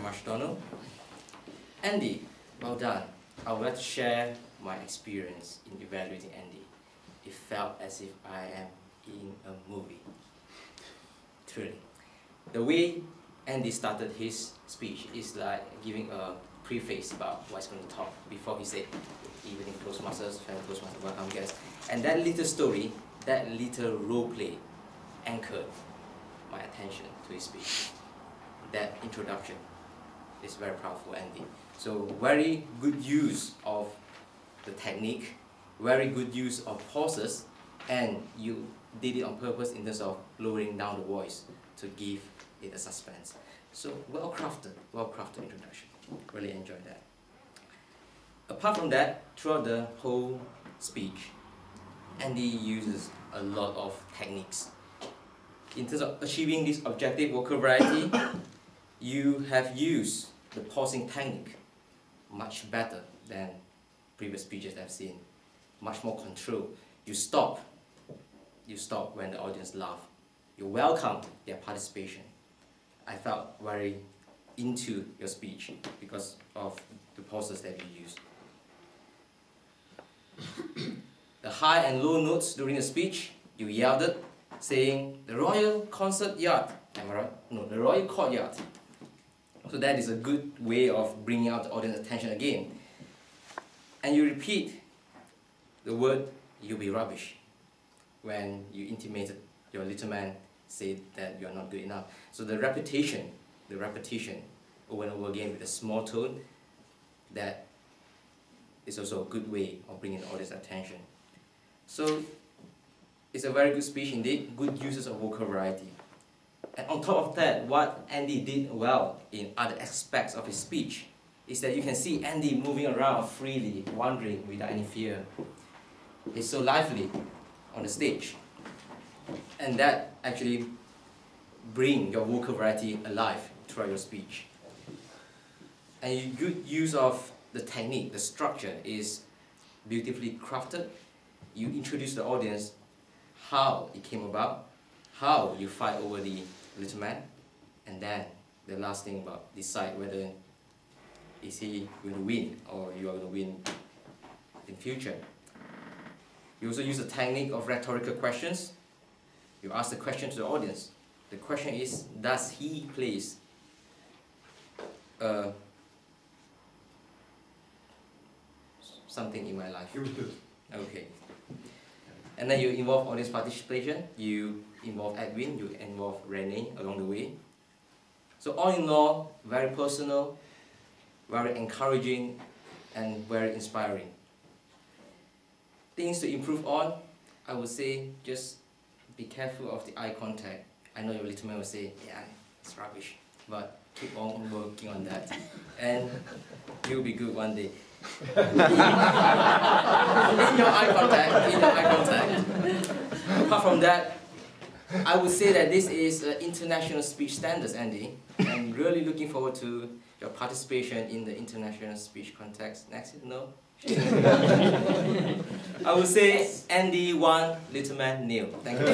much, Donald. Andy, well done. I would like to share my experience in evaluating Andy. It felt as if I am in a movie. Truly. The way Andy started his speech is like giving a preface about what he's going to talk before he said, evening close masters, fellow close masters, welcome guests. And that little story, that little role play anchored my attention to his speech. That introduction is very powerful, Andy. So very good use of the technique, very good use of pauses, and you did it on purpose in terms of lowering down the voice to give it a suspense. So well-crafted introduction. Really enjoyed that. Apart from that, throughout the whole speech, Andy uses a lot of techniques. In terms of achieving this objective vocal variety, you have used the pausing technique much better than previous speeches I've seen. Much more control. You stop when the audience laughs. You welcome their participation. I felt very into your speech because of the pauses that you used. The high and low notes during the speech, you yelled it, saying the Royal Concert Yard. Am I right? No, the Royal Courtyard. So that is a good way of bringing out the audience attention again. And you repeat the word, "you'll be rubbish," when you intimated your little man said that you are not good enough. So the repetition over and over again with a small tone, that is also a good way of bringing the audience attention. So it's a very good speech indeed, good uses of vocal variety. And on top of that, what Andy did well in other aspects of his speech is that you can see Andy moving around freely, wandering without any fear. He's so lively on the stage. And that actually brings your vocal variety alive throughout your speech. And your good use of the technique, the structure is beautifully crafted. You introduce the audience how it came about, how you fight over the little man, and then the last thing about decide whether is he going to win or you are going to win in future. You also use the technique of rhetorical questions. You ask the question to the audience. The question is, does he place something in my life? Okay. And then you involve audience participation, you involve Edwin, you involve Renee along the way. So all in all, very personal, very encouraging, and very inspiring. Things to improve on, I would say just be careful of the eye contact. I know your little man will say, yeah, it's rubbish, but keep on working on that. And you'll be good one day. in your eye contact. Apart from that, I would say that this is international speech standards, Andy. I'm really looking forward to your participation in the international speech context. Next, no? I would say Andy 1, little man nil. Thank you.